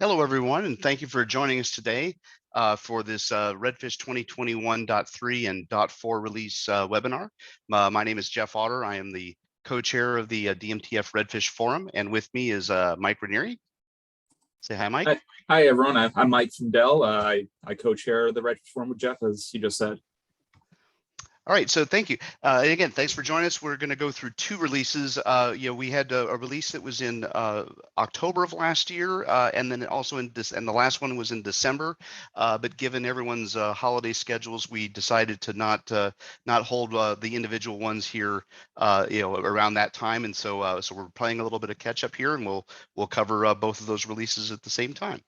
Hello, everyone, and thank you for joining us today for this Redfish 2021.3 and .4 release webinar. My name is Jeff Otter. I am the co-chair of the DMTF Redfish Forum, and with me is Mike Ranieri. Say hi, Mike. Hi everyone. I'm Mike from Dell. I co-chair the Redfish Forum with Jeff, as you just said. All right, so thank you. Again, thanks for joining us. We're going to go through two releases. We had a release that was in October of last year, and then also in this, and the last one was in December. But given everyone's holiday schedules, we decided to not hold the individual ones here, around that time. And so we're playing a little bit of catch up here, and we'll cover both of those releases at the same time.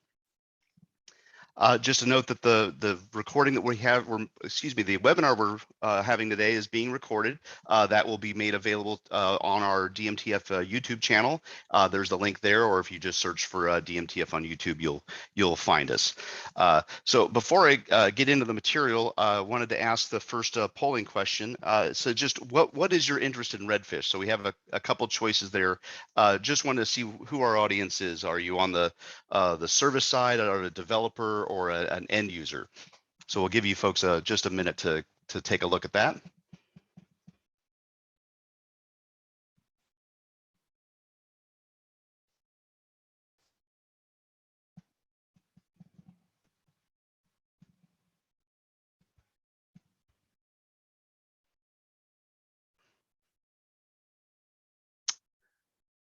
Just to note that the recording that we have, the webinar we're having today is being recorded. That will be made available on our DMTF YouTube channel. There's the link there, or if you just search for DMTF on YouTube, you'll find us. So before I get into the material, I wanted to ask the first polling question. So just what is your interest in Redfish? So we have a couple choices there. Just wanted to see who our audience is. Are you on the service side, or a developer, or an end user? So we'll give you folks just a minute to take a look at that.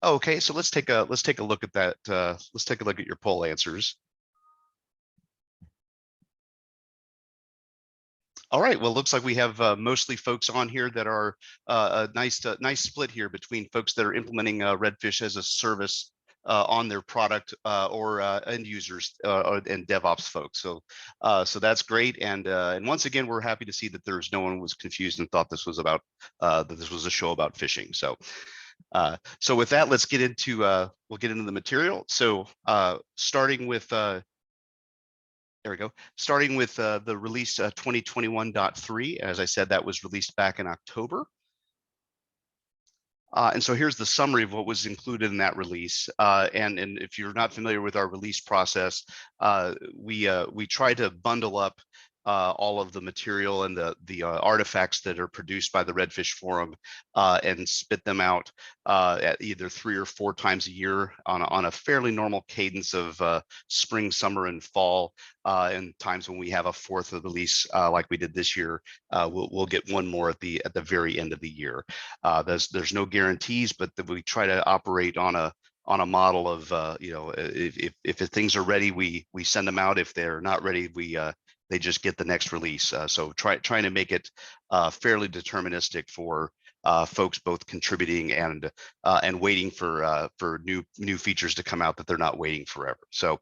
Okay, so let's take a look at that. Let's take a look at your poll answers. All right, well, it looks like we have mostly folks on here that are a nice split here between folks that are implementing Redfish as a service on their product, or end users and DevOps folks. So that's great. And once again, we're happy to see that there's no one was confused and thought this was about that this was a show about phishing. So with that, let's get into we'll get into the material. So starting with there we go. Starting with the release 2021.3, as I said, that was released back in October. And so here's the summary of what was included in that release. And if you're not familiar with our release process, we try to bundle up all of the material and the artifacts that are produced by the Redfish Forum and spit them out at either 3 or 4 times a year on a fairly normal cadence of spring, summer, and fall. And times when we have a 4th release like we did this year, we'll get one more at the very end of the year. There's no guarantees, but we try to operate on a model of if things are ready, we send them out. If they're not ready, they just get the next release. So trying to make it fairly deterministic for folks both contributing and waiting for new features to come out, that they're not waiting forever. So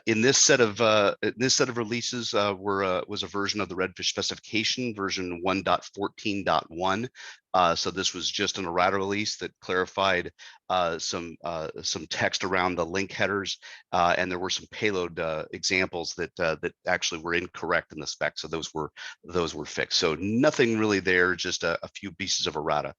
in this set of releases was a version of the Redfish specification, version 1.14.1. So this was just an errata release that clarified some text around the link headers, and there were some payload examples that actually were incorrect in the spec. So those were fixed. So nothing really there, just a few pieces of errata.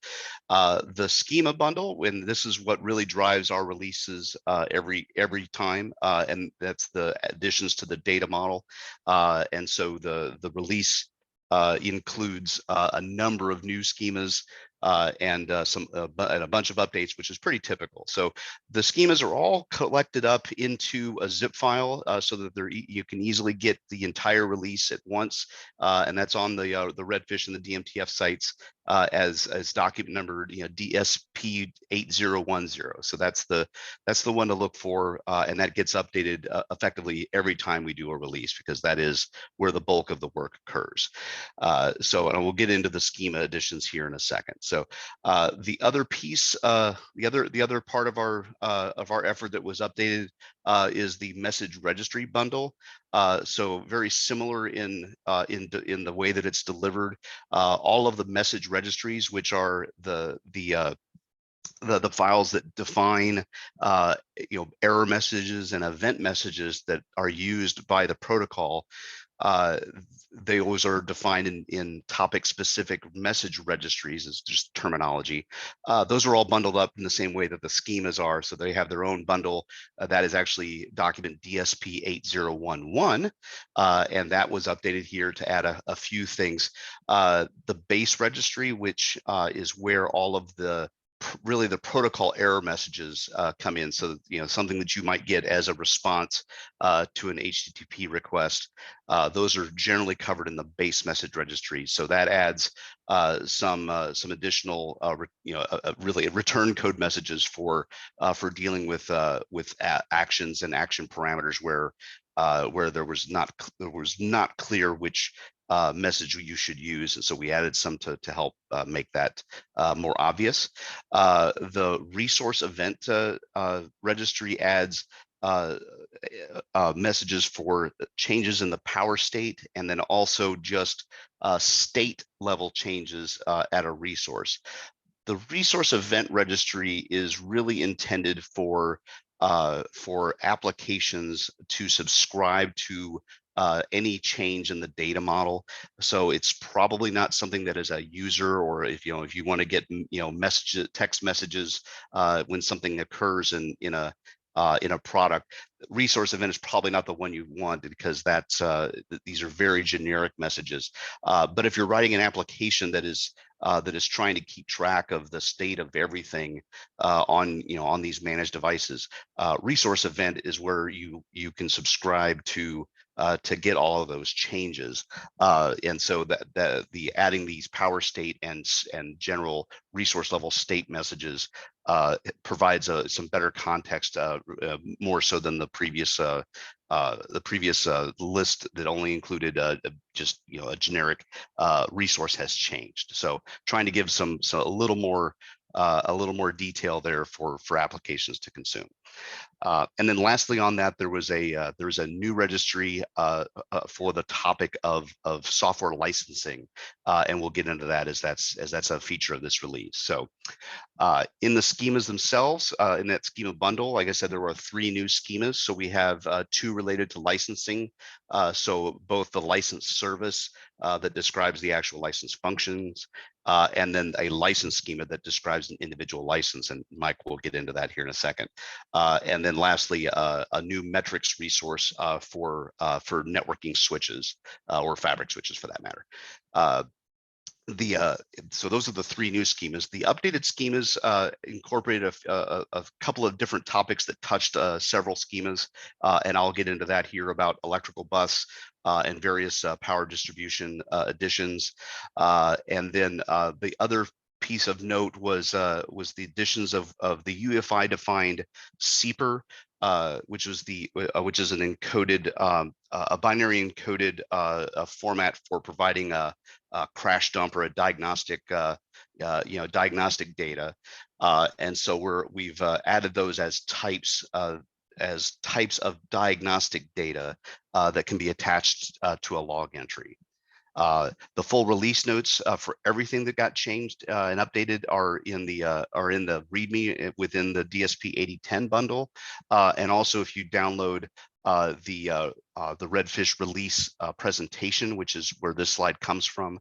The schema bundle, and this is what really drives our releases every time, and that's the additions to the data model. And so the release includes a number of new schemas and a bunch of updates, which is pretty typical. So the schemas are all collected up into a zip file so that you can easily get the entire release at once, and that's on the Redfish and the DMTF sites as document number DSP 8010. So that's the one to look for, and that gets updated effectively every time we do a release, because that is where the bulk of the work occurs. So and we'll get into the schema additions here in a second. So the other piece, the other part of our effort that was updated is the message registry bundle. So very similar in the way that it's delivered. All of the message registries, which are the files that define error messages and event messages that are used by the protocol, those are defined in topic-specific message registries, is just terminology. Those are all bundled up in the same way that the schemas are. So they have their own bundle that is actually document DSP 8011, and that was updated here to add a few things. The base registry, which is where all of the really the protocol error messages come in. So, something that you might get as a response to an HTTP request. Those are generally covered in the base message registry. So that adds some additional, really return code messages for dealing with actions and action parameters where there was not clear which message you should use, and so we added some to help make that more obvious. The resource event registry adds messages for changes in the power state, and then also just state level changes at a resource. The resource event registry is really intended for applications to subscribe to any change in the data model. So it's probably not something that is a user, or if you want to get text messages when something occurs in a product. Resource event is probably not the one you want, because these are very generic messages. But if you're writing an application that is trying to keep track of the state of everything on these managed devices, resource event is where you can subscribe to get all of those changes, and so that the adding these power state and general resource level state messages provides some better context, more so than the previous list that only included just a generic resource has changed. So trying to give a little more detail there for applications to consume. And then lastly on that, there's a new registry for the topic of software licensing, and we'll get into that as that's a feature of this release. So in the schemas themselves, in that schema bundle, like I said, there were 3 new schemas. So we have 2 related to licensing. So both the license service that describes the actual license functions, and then a license schema that describes an individual license. And Mike will get into that here in a second. And then lastly, a new metrics resource for networking switches, or fabric switches for that matter. So those are the 3 new schemas. The updated schemas incorporated a couple of different topics that touched several schemas, and I'll get into that here about electrical bus and various power distribution additions. And then the other piece of note was the additions of the UEFI defined CPER, which is an encoded, a binary encoded format for providing a crash dump or a diagnostic, diagnostic data, and so we've added those as types of diagnostic data that can be attached to a log entry. The full release notes for everything that got changed and updated are in the README within the DSP 8010 bundle, and also if you download the Redfish release presentation, which is where this slide comes from,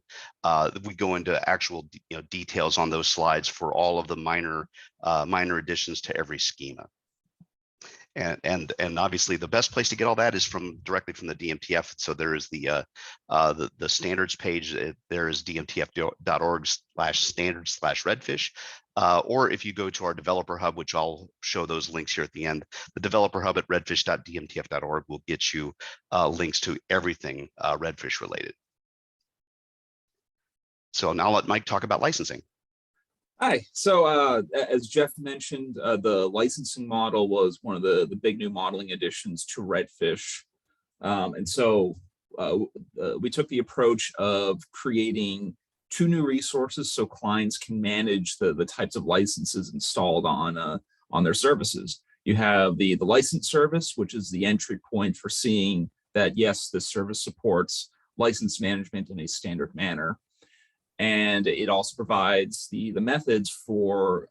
we go into actual details on those slides for all of the minor additions to every schema. And obviously the best place to get all that is directly from the DMTF. So there is the standards page. There is dmtf.org/standards/redfish. Or if you go to our developer hub, which I'll show those links here at the end, the developer hub at redfish.dmtf.org will get you links to everything Redfish related. So now I'll let Mike talk about licensing. Hi. So as Jeff mentioned, the licensing model was one of the big new modeling additions to Redfish. And so we took the approach of creating 2 new resources so clients can manage the types of licenses installed on their services. You have the license service, which is the entry point for seeing that, yes, the service supports license management in a standard manner. And it also provides the methods for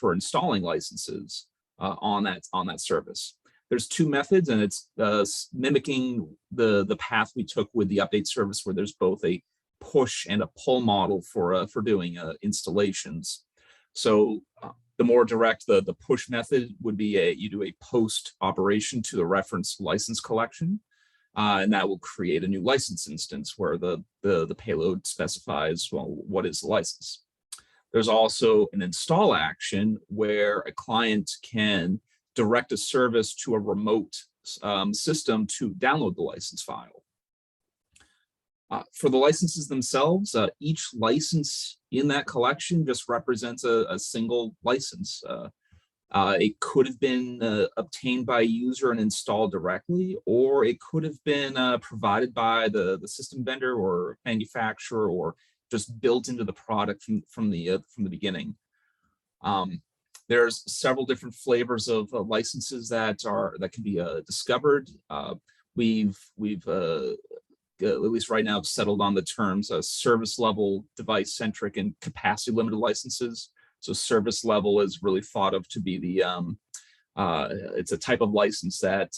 installing licenses on that service. there's two methods, and it's mimicking the path we took with the update service, where there's both a push and a pull model for doing installations. So the more direct, the push method would be you do a post operation to the reference license collection, and that will create a new license instance where the payload specifies, well, what is the license. There's also an install action where a client can direct a service to a remote system to download the license file. For the licenses themselves, each license in that collection just represents a single license. It could have been obtained by a user and installed directly, or it could have been provided by the system vendor or manufacturer, or just built into the product from the beginning. There's several different flavors of licenses that can be discovered. We've at least right now settled on the terms service level, device centric, and capacity limited licenses. So service level is really thought of to be it's a type of license that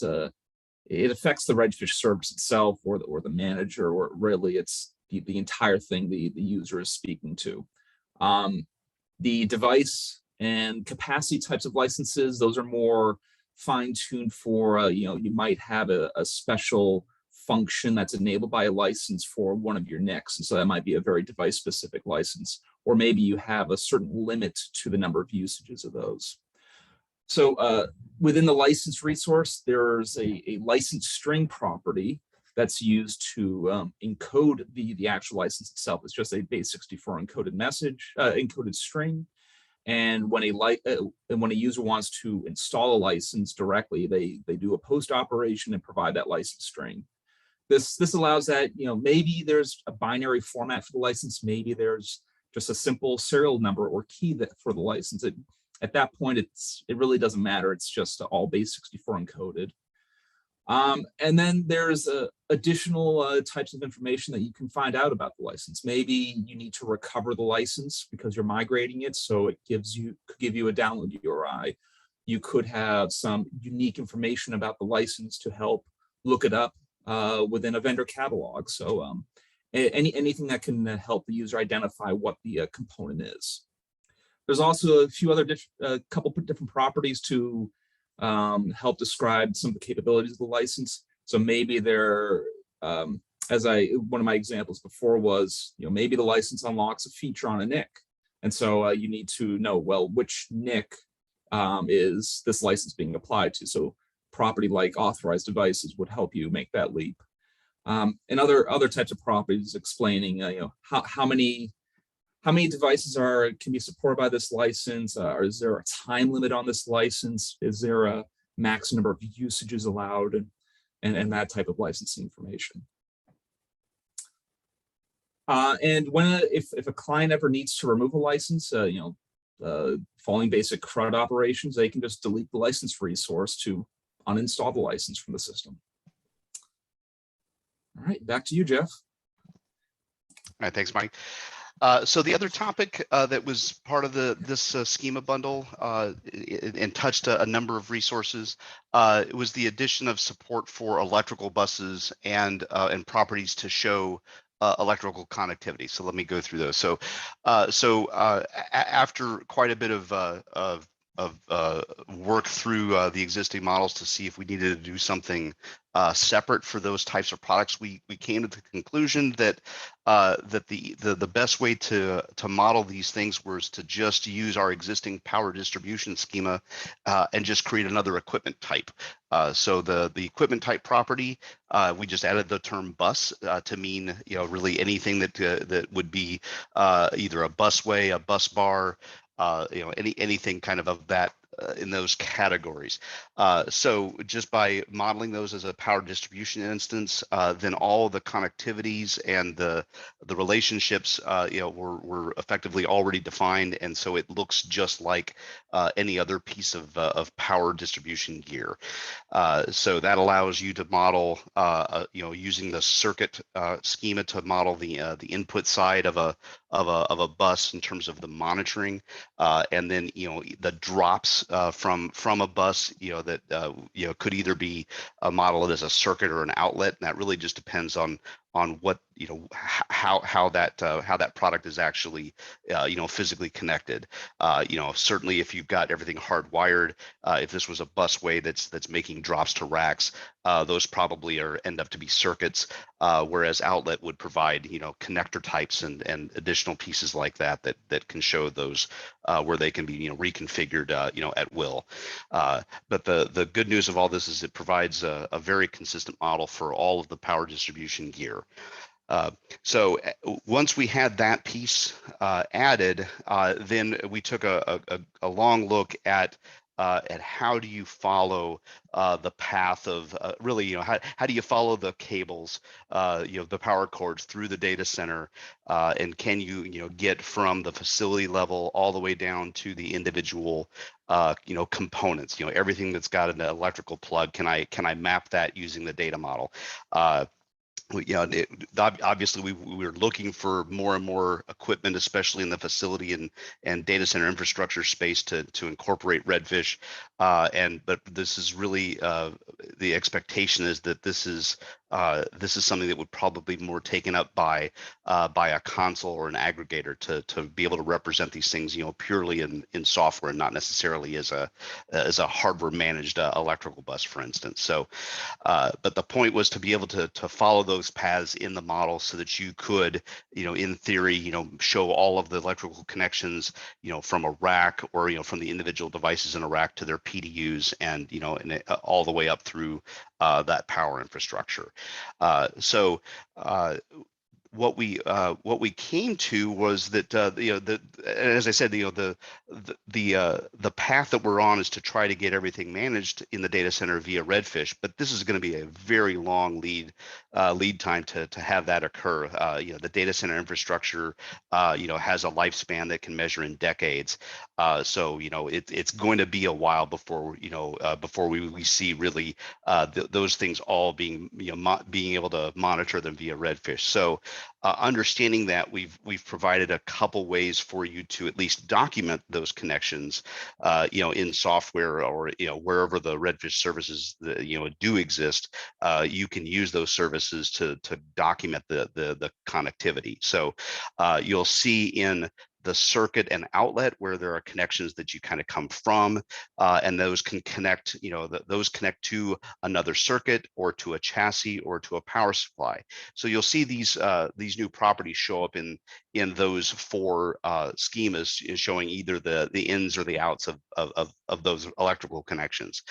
it affects the Redfish service itself, or the manager, or really it's the entire thing the user is speaking to. The device and capacity types of licenses, those are more fine-tuned for, you might have a special function that's enabled by a license for one of your NICs. And so that might be a very device-specific license, or maybe you have a certain limit to the number of usages of those. So within the license resource, there's a license string property that's used to encode the actual license itself. It's just a base64 encoded message, encoded string. And when a user wants to install a license directly, they do a post operation and provide that license string. This allows that, maybe there's a binary format for the license, maybe there's just a simple serial number or key for the license. At that point, it really doesn't matter. It's just all base64 encoded. And then there's additional types of information that you can find out about the license. Maybe you need to recover the license because you're migrating it, so it could give you a download URI. You could have some unique information about the license to help look it up within a vendor catalog. So anything that can help the user identify what the component is. There's also a few other couple different properties to help describe some of the capabilities of the license. So maybe one of my examples before was, maybe the license unlocks a feature on a NIC. And so you need to know, well, which NIC is this license being applied to? So property like authorized devices would help you make that leap. And other types of properties explaining, how many devices can be supported by this license? Is there a time limit on this license? Is there a max number of usages allowed? And that type of licensing information. And if a client ever needs to remove a license, following basic CRUD operations, they can just delete the license resource to uninstall the license from the system. All right, back to you, Jeff. All right, thanks, Mike. So the other topic that was part of this schema bundle and touched a number of resources, it was the addition of support for electrical buses and properties to show electrical connectivity. So let me go through those. So after quite a bit of work through the existing models to see if we needed to do something separate for those types of products, we came to the conclusion that the best way to model these things was to just use our existing power distribution schema and just create another equipment type. So the equipment type property, we just added the term bus to mean really anything that would be either a busway, a bus bar, anything kind of that in those categories. So just by modeling those as a power distribution instance, then all the connectivities and the relationships were effectively already defined, and so it looks just like any other piece of power distribution gear. So that allows you to model using the circuit schema to model the input side of a bus in terms of the monitoring, and then the drops from a bus, that could either be modeled as a circuit or an outlet, and that really just depends on what how that product is actually physically connected. Certainly if you've got everything hardwired, if this was a busway that's making drops to racks, those probably end up to be circuits, whereas outlet would provide connector types and additional pieces like that can show those where they can be reconfigured at will. But the good news of all this is it provides a very consistent model for all of the power distribution gear. So once we had that piece added, then we took a long look at how do you follow the path of really, how do you follow the cables, the power cords through the data center, and can you get from the facility level all the way down to the individual components, everything that's got an electrical plug, can I map that using the data model? Obviously we were looking for more and more equipment, especially in the facility and data center infrastructure space to incorporate Redfish. But this is really the expectation is that this is something that would probably be more taken up by a console or an aggregator to be able to represent these things, purely in software and not necessarily as a hardware managed electrical bus, for instance. So, but the point was to be able to follow those paths in the model so that you could, in theory, show all of the electrical connections, from a rack or, from the individual devices in a rack to their PDUs and, and all the way up through that power infrastructure. What we came to was that as I said, the path that we're on is to try to get everything managed in the data center via Redfish, but this is going to be a very long lead time to have that occur. The data center infrastructure has a lifespan that can measure in decades, so it's going to be a while before before we see really those things all being being able to monitor them via Redfish. So understanding that, we've provided a couple ways for you to at least document those connections, in software or wherever the Redfish services do exist. You can use those services to document the connectivity. So you'll see in the circuit and outlet where there are connections that you kind of come from, and those can connect, those connect to another circuit or to a chassis or to a power supply. So you'll see these new properties show up in those four schemas, showing either the ins or the outs of those electrical connections.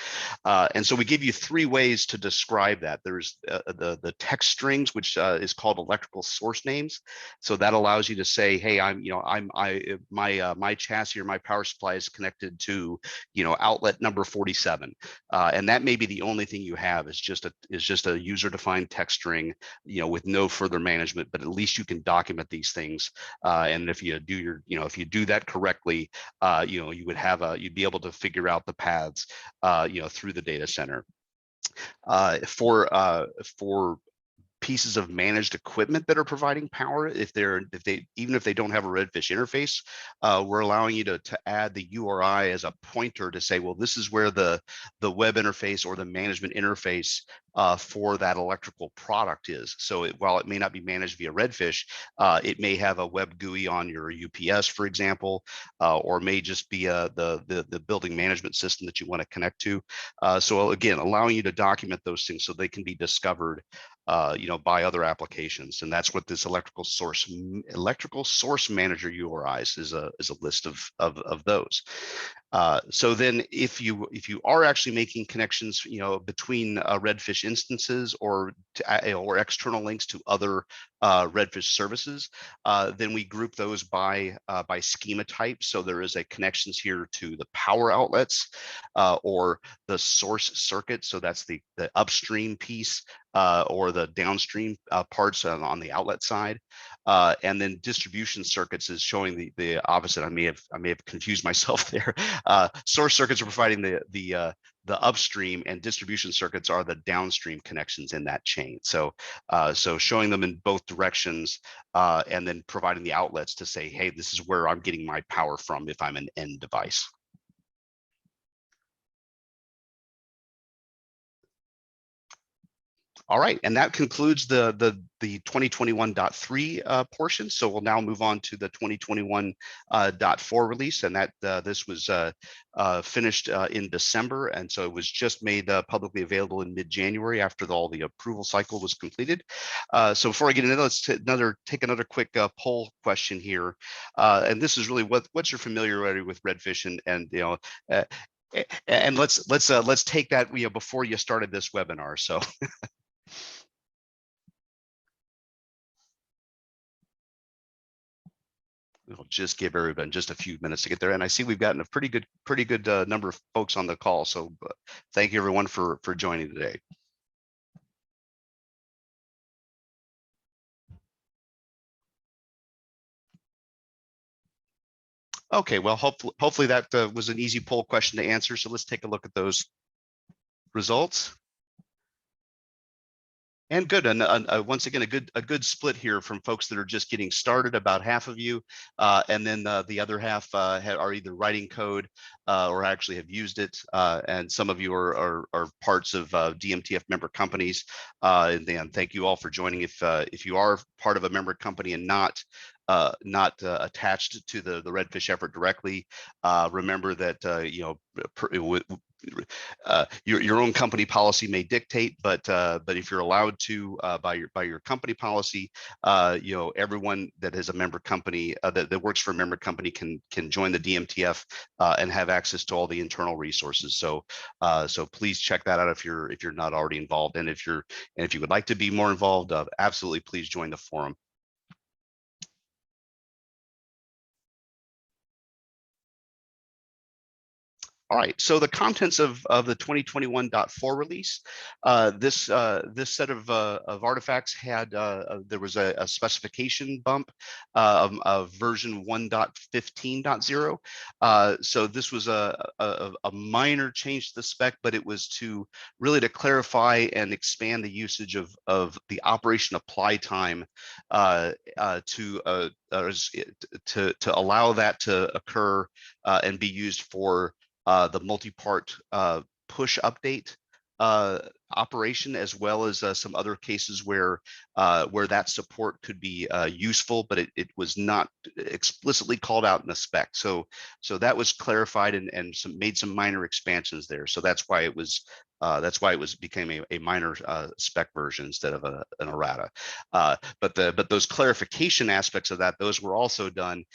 And so we give you three ways to describe that. There's the text strings, which is called electrical source names. So that allows you to say, hey, my chassis or my power supply is connected to outlet number 47, and that may be the only thing you have is just a user-defined text string, with no further management, but at least you can document these things. And if you do if you do that correctly, you would have you'd be able to figure out the paths, through the data center. For pieces of managed equipment that are providing power, even if they don't have a Redfish interface, we're allowing you to add the URI as a pointer to say, well, this is where the web interface or the management interface for that electrical product is. So while it may not be managed via Redfish, it may have a web GUI on your UPS, for example, or may just be the building management system that you want to connect to. So again, allowing you to document those things so they can be discovered by other applications. And that's what this electrical source manager URIs is a list of those. So then if you are actually making connections, between Redfish instances or external links to other Redfish services, then we group those by schema type. So there is a connections here to the power outlets, or the source circuit. So that's the upstream piece, or the downstream parts on the outlet side. And then distribution circuits is showing the opposite. I may have confused myself there. Source circuits are providing the upstream, and distribution circuits are the downstream connections in that chain. So showing them in both directions, and then providing the outlets to say, hey, this is where I'm getting my power from if I'm an end device. All right, and that concludes the 2021.3 portion. So we'll now move on to the 2021.4 release, and that this was finished in December, and so it was just made publicly available in mid-January after all the approval cycle was completed. So before I get into that, let's take another quick poll question here, and this is really what's your familiarity with Redfish, and you know. And let's take that before you started this webinar. So. We'll just give everybody just a few minutes to get there, and I see we've gotten a pretty good number of folks on the call. So thank you everyone for joining today. Okay, well, hopefully that was an easy poll question to answer. So let's take a look at those results. And good, and once again, a good split here from folks that are just getting started, about half of you, and then the other half are either writing code or actually have used it, and some of you are parts of DMTF member companies. And then thank you all for joining. If you are part of a member company and not attached to the Redfish effort directly, remember that your own company policy may dictate, but if you're allowed to by your company policy, everyone that is a member company that works for a member company can join the DMTF and have access to all the internal resources. So please check that out if you're not already involved, and if you would like to be more involved, absolutely please join the forum. All right, so the contents of the 2021.4 release, this set of artifacts had there was a specification bump of version 1.15.0. So this was a minor change to the spec, but it was to clarify and expand the usage of the operation apply time to allow that to occur and be used for the multi-part push update operation, as well as some other cases where that support could be useful, but it was not explicitly called out in the spec. So that was clarified and made some minor expansions there. So that's why it became a minor spec version instead of an errata. But those clarification aspects of that, those were also done.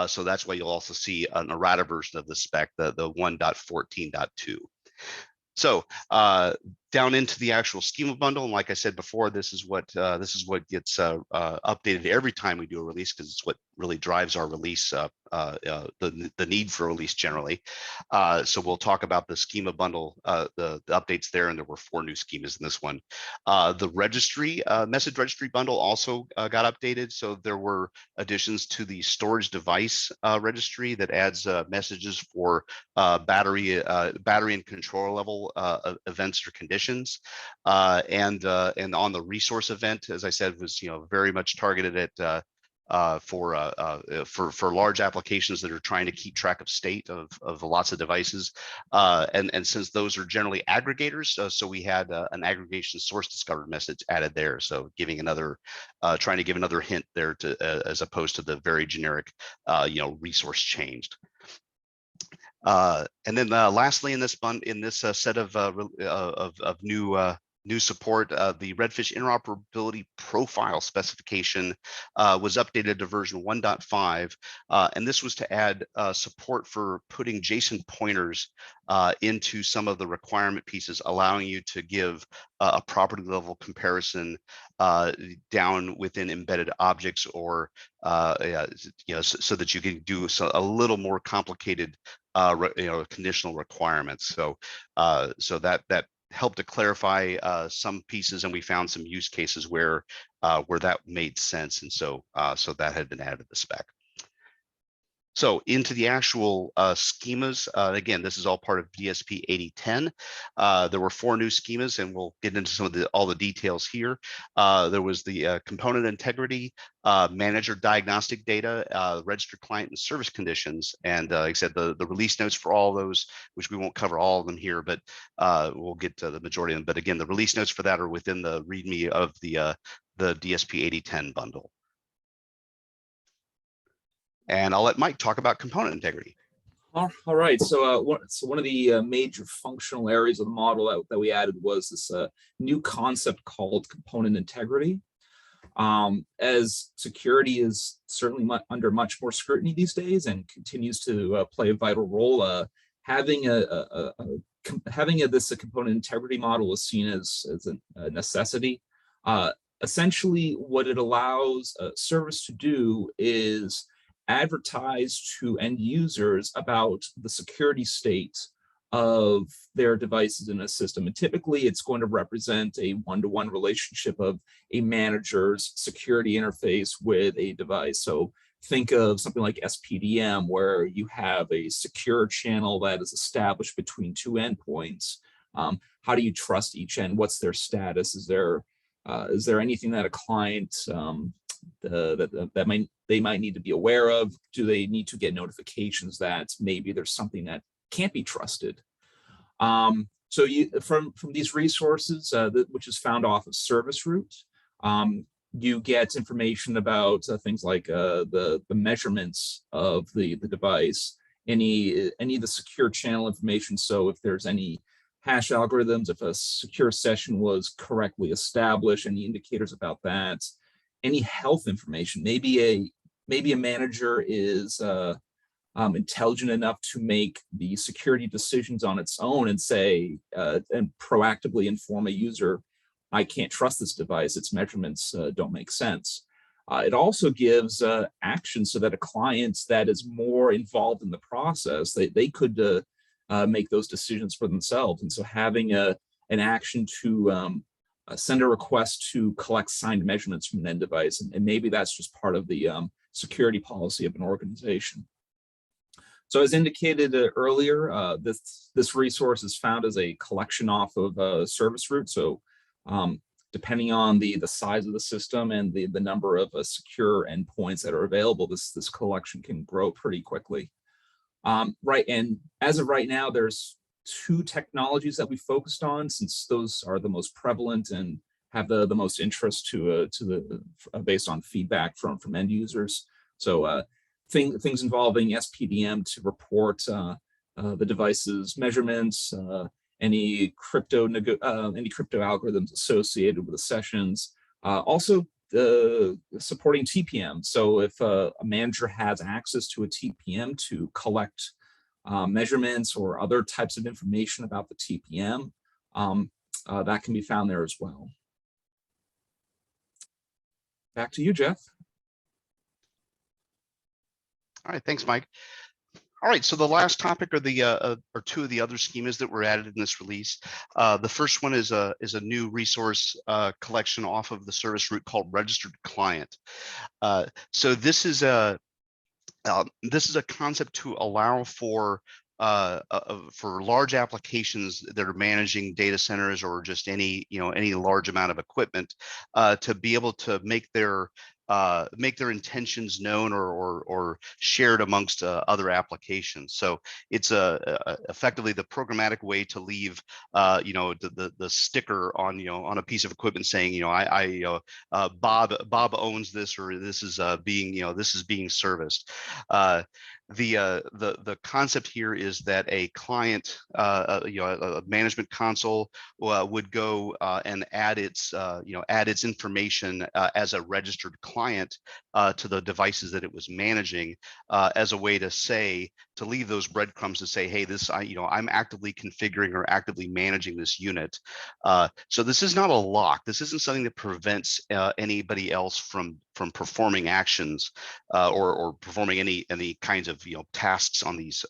So that's why you'll also see an errata version of the spec, the 1.14.2. So down into the actual schema bundle, and like I said before, this is what gets updated every time we do a release, because it's what really drives our release, the need for a release generally. So we'll talk about the schema bundle, the updates there, and there were 4 new schemas in this one. The registry message registry bundle also got updated, so there were additions to the storage device registry that adds messages for battery and control level events or conditions, and on the resource event, as I said, was very much targeted at for large applications that are trying to keep track of state of lots of devices, and since those are generally aggregators, so we had an aggregation source discovered message added there, so giving trying to give another hint there to as opposed to the very generic resource changed. And then lastly, in this set of new support, the Redfish interoperability profile specification was updated to version 1.5, and this was to add support for putting JSON pointers into some of the requirement pieces, allowing you to give a property level comparison down within embedded objects, or so that you can do a little more complicated conditional requirements. So that helped to clarify some pieces, and we found some use cases where that made sense, and so that had been added to the spec. So into the actual schemas, again, this is all part of DSP 8010. There were 4 new schemas, and we'll get into some of all the details here. There was the component integrity, manager diagnostic data, registered client, and service conditions. And like I said, the release notes for all those, which we won't cover all of them here, but we'll get to the majority of them. But again, the release notes for that are within the README of the DSP 8010 bundle. And I'll let Mike talk about component integrity. All right. So, one of the major functional areas of the model that we added was this new concept called component integrity. As security is certainly under much more scrutiny these days and continues to play a vital role, having this component integrity model is seen as a necessity. Essentially, what it allows a service to do is advertise to end users about the security state of their devices in a system. And typically it's going to represent a one-to-one relationship of a manager's security interface with a device. So think of something like SPDM, where you have a secure channel that is established between 2 endpoints. How do you trust each end? What's their status? Is there anything that a client they might need to be aware of? Do they need to get notifications that maybe there's something that can't be trusted? So from these resources, which is found off of ServiceRoot, you get information about things like the measurements of the device, any of the secure channel information. So if there's any hash algorithms, if a secure session was correctly established, any indicators about that, any health information. Maybe a manager is intelligent enough to make the security decisions on its own and say and proactively inform a user, I can't trust this device, its measurements don't make sense. It also gives action so that a client that is more involved in the process, they could make those decisions for themselves. And so having an action to send a request to collect signed measurements from an end device, and maybe that's just part of the security policy of an organization. So as indicated earlier, this resource is found as a collection off of ServiceRoot. So depending on the size of the system and the number of secure endpoints that are available, this collection can grow pretty quickly. Right, and as of right now, there's 2 technologies that we focused on, since those are the most prevalent and have the most interest based on feedback from end users. So things involving SPDM to report the device's measurements, any crypto algorithms associated with the sessions. Also supporting TPM. So if a manager has access to a TPM to collect measurements or other types of information about the TPM, that can be found there as well. Back to you, Jeff. All right, thanks, Mike. All right, so the last topic are the are 2 of the other schemas that were added in this release. The first one is a new resource collection off of the ServiceRoot called RegisteredClient. So this is a concept to allow for large applications that are managing data centers or just any large amount of equipment to be able to make their intentions known or shared amongst other applications. So it's effectively the programmatic way to leave the sticker on a piece of equipment saying Bob owns this, or this is being serviced. The concept here is that a client, a management console would go and add its information as a registered client to the devices that it was managing, as a way to leave those breadcrumbs to say, hey, I'm actively configuring or actively managing this unit. So this is not a lock. This isn't something that prevents anybody else from performing actions or performing any kinds of tasks on these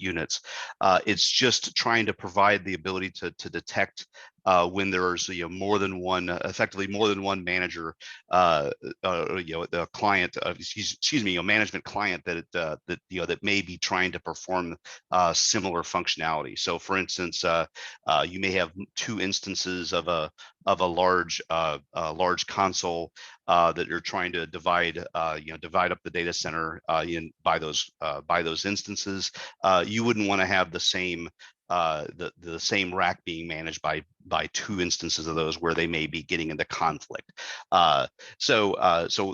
units. It's just trying to provide the ability to detect when there's more than one, effectively more than one manager, the client, excuse me, management client that may be trying to perform similar functionality. So, for instance, you may have two instances of a large console that you're trying to divide up the data center by those instances. You wouldn't want to have the same the same rack being managed by two instances of those where they may be getting into conflict. So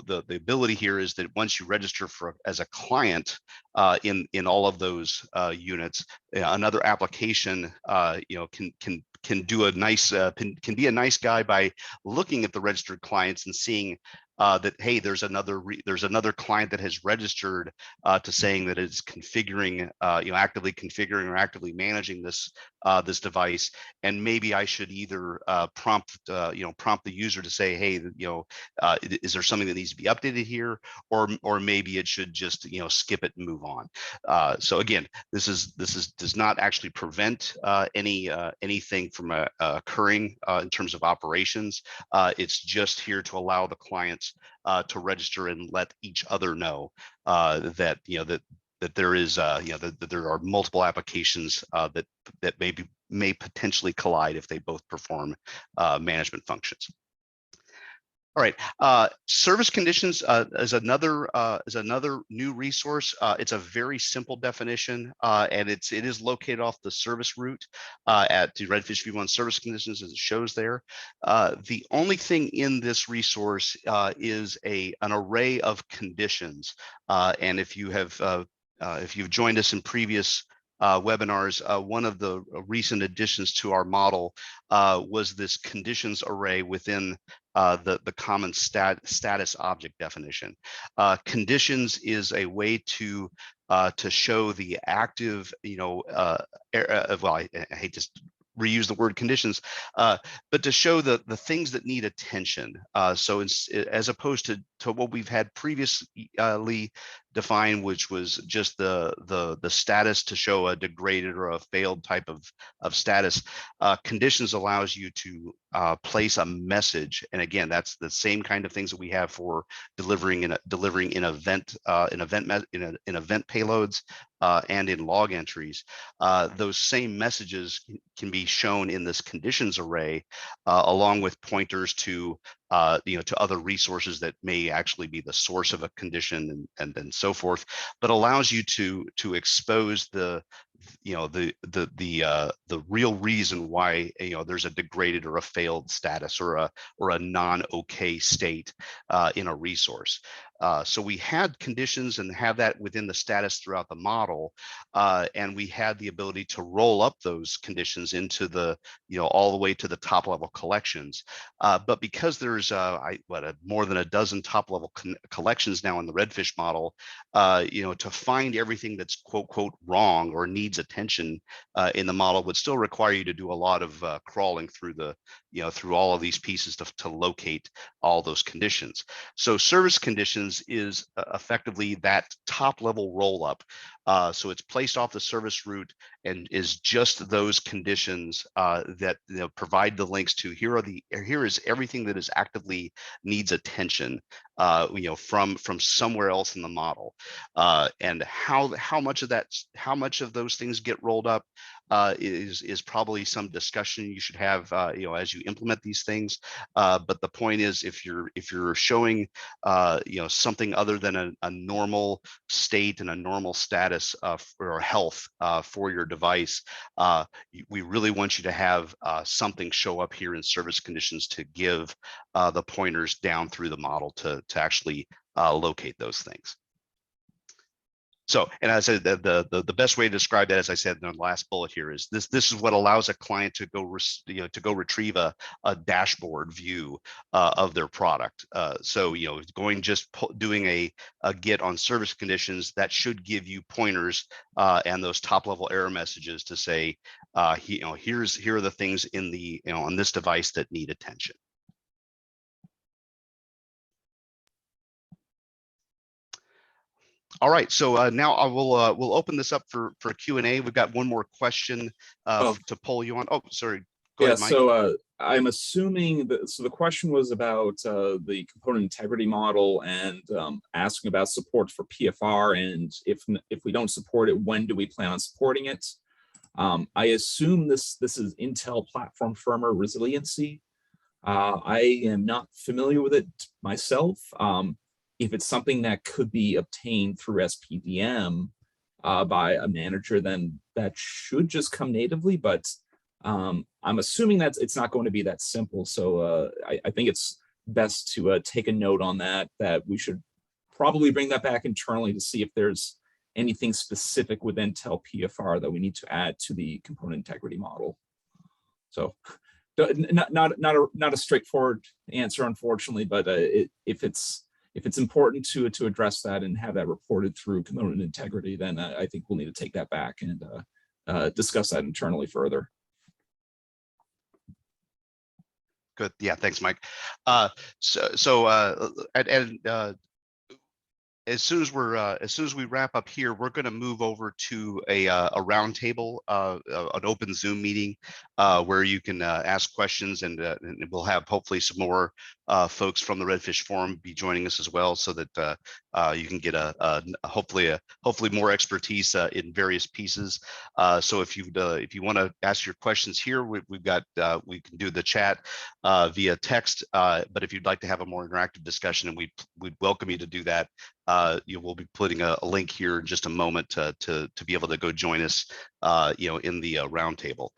the ability here is that once you register as a client in all of those units, another application can do a nice can be a nice guy by looking at the registered clients and seeing that, hey, there's another client that has registered to saying that it's configuring, actively configuring or actively managing this device, and maybe I should either prompt the user to say, hey, is there something that needs to be updated here, or maybe it should just skip it and move on. So again, this does not actually prevent anything from occurring in terms of operations. It's just here to allow the clients to register and let each other know that there is that there are multiple applications that may potentially collide if they both perform management functions. All right, service conditions is another new resource. It's a very simple definition, and it is located off the service route at the Redfish V1 service conditions, as it shows there. The only thing in this resource is an array of conditions, and if you've joined us in previous webinars, one of the recent additions to our model was this conditions array within the common status object definition. Conditions is a way to show the active, well, I hate to reuse the word conditions, but to show the things that need attention. So as opposed to what we've had previously defined, which was just the status to show a degraded or a failed type of status, conditions allows you to place a message, and again, that's the same kind of things that we have for delivering in event payloads and in log entries. Those same messages can be shown in this conditions array, along with pointers to to other resources that may actually be the source of a condition and so forth, but allows you to expose the real reason why there's a degraded or a failed status or a non-okay state in a resource. So we had conditions and have that within the status throughout the model, and we had the ability to roll up those conditions into the all the way to the top level collections. But because there's more than a dozen top level collections now in the Redfish model, to find everything that's quote wrong or needs attention in the model would still require you to do a lot of crawling through through all of these pieces to locate all those conditions. So service conditions is effectively that top level roll up. So it's placed off the service route and is just those conditions that provide the links to here is everything that is actively needs attention from somewhere else in the model, and how much of those things get rolled up is probably some discussion you should have as you implement these things. But the point is, if you're showing something other than a normal state and a normal status or health for your device, we really want you to have something show up here in service conditions to give the pointers down through the model to actually locate those things. So, and as I said, the best way to describe that, as I said in the last bullet here, is this is what allows a client to go retrieve a dashboard view of their product. So doing a get on service conditions, that should give you pointers and those top level error messages to say, here are the things in the on this device that need attention. All right, so now I will we'll open this up for Q&A. We've got one more question to poll you on. Oh, sorry. Go ahead, Mike. So I'm assuming that, so the question was about the component integrity model and asking about support for PFR, and if we don't support it, when do we plan on supporting it? I assume this is Intel platform firmware resiliency. I am not familiar with it myself. If it's something that could be obtained through SPDM by a manager, then that should just come natively, but I'm assuming that it's not going to be that simple. So I think it's best to take a note on that we should probably bring that back internally to see if there's anything specific with Intel PFR that we need to add to the component integrity model. So not a straightforward answer, unfortunately, but if it's important to address that and have that reported through component integrity, then I think we'll need to take that back and discuss that internally further. Good. Yeah, thanks, Mike. As soon as we wrap up here, we're going to move over to a roundtable, an open Zoom meeting where you can ask questions, and we'll have hopefully some more folks from the Redfish Forum be joining us as well, so that you can get hopefully more expertise in various pieces. So if you want to ask your questions here, we can do the chat via text, but if you'd like to have a more interactive discussion, and we'd welcome you to do that. We'll be putting a link here in just a moment to be able to go join us, in the roundtable.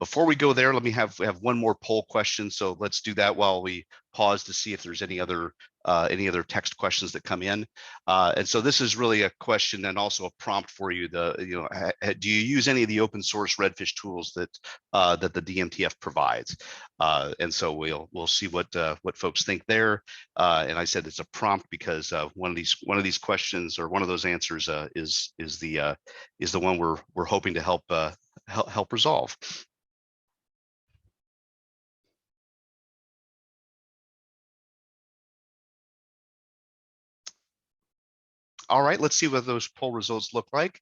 Before we go there, let me have one more poll question. So let's do that while we pause to see if there's any other text questions that come in. And so this is really a question and also a prompt for you. Do you use any of the open source Redfish tools that the DMTF provides? And so we'll see what folks think there. And I said it's a prompt because one of these questions, or one of those answers, is the one we're hoping to help resolve. All right, let's see what those poll results look like.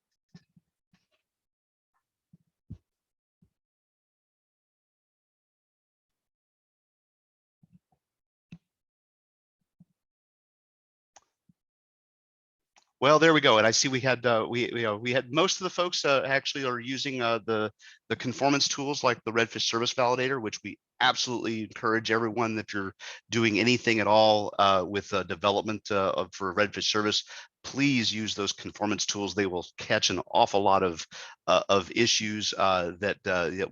Well, there we go. And I see we had most of the folks actually are using the conformance tools like the Redfish Service Validator, which we absolutely encourage everyone, if you're doing anything at all with development for Redfish Service, please use those conformance tools. They will catch an awful lot of issues that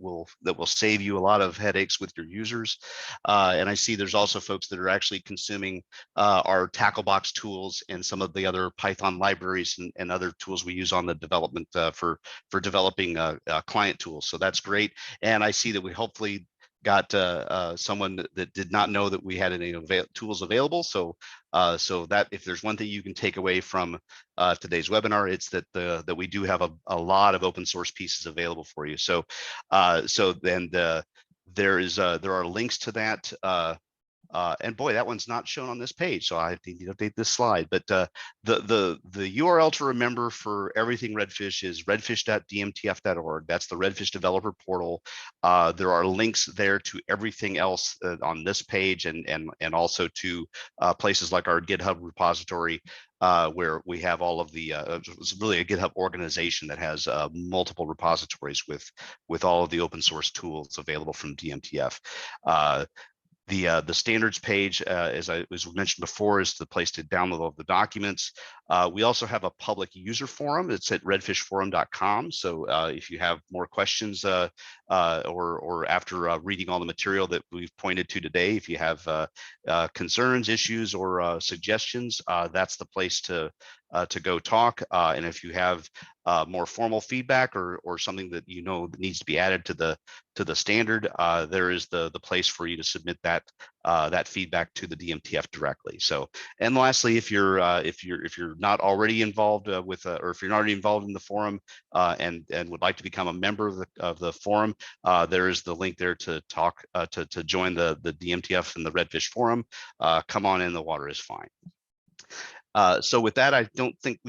will save you a lot of headaches with your users. And I see there's also folks that are actually consuming our Tacklebox tools and some of the other Python libraries and other tools we use on the development for developing client tools. So that's great. And I see that we hopefully got someone that did not know that we had any tools available. So that if there's one thing you can take away from today's webinar, it's that we do have a lot of open source pieces available for you. So then there are links to that. And boy, that one's not shown on this page, so I need to update this slide. But the URL to remember for everything Redfish is redfish.dmtf.org. That's the Redfish developer portal. There are links there to everything else on this page, and also to places like our GitHub repository, where we have all of the it's really a GitHub organization that has multiple repositories with all of the open source tools available from DMTF. The standards page, as mentioned before, is the place to download all the documents. We also have a public user forum. It's at redfishforum.com. So if you have more questions or after reading all the material that we've pointed to today, if you have concerns, issues, or suggestions, that's the place to go talk. And if you have more formal feedback or something that that needs to be added to the standard, there is the place for you to submit that feedback to the DMTF directly. So, and lastly, if you're not already involved with or if you're not already involved in the forum and would like to become a member of the forum, there is the link there to talk to join the DMTF and the Redfish forum. Come on in, the water is fine. So with that, I don't think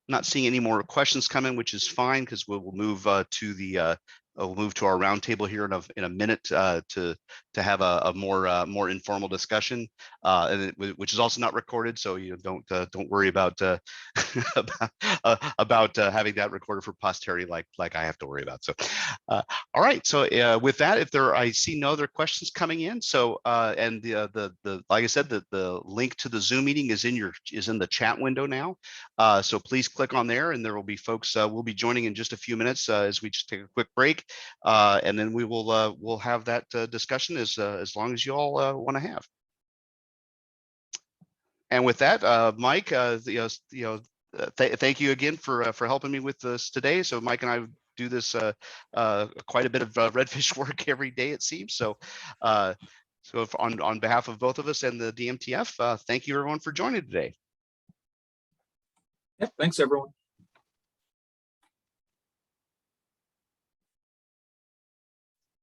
not seeing any more questions come in, which is fine, because we'll move to the we'll move to our roundtable here in a minute to have a more informal discussion, which is also not recorded, so you don't worry about about having that recorded for posterity like I have to worry about. So, all right. So with that, I see no other questions coming in. So and the like I said, the link to the Zoom meeting is in the chat window now. So please click on there, and there will be folks. We'll be joining in just a few minutes as we just take a quick break, and then we'll have that discussion as long as you all want to have. And with that, Mike, thank you again for helping me with this today. So Mike and I do this quite a bit of Redfish work every day, it seems. So so on behalf of both of us and the DMTF, thank you everyone for joining today. Yep, thanks everyone.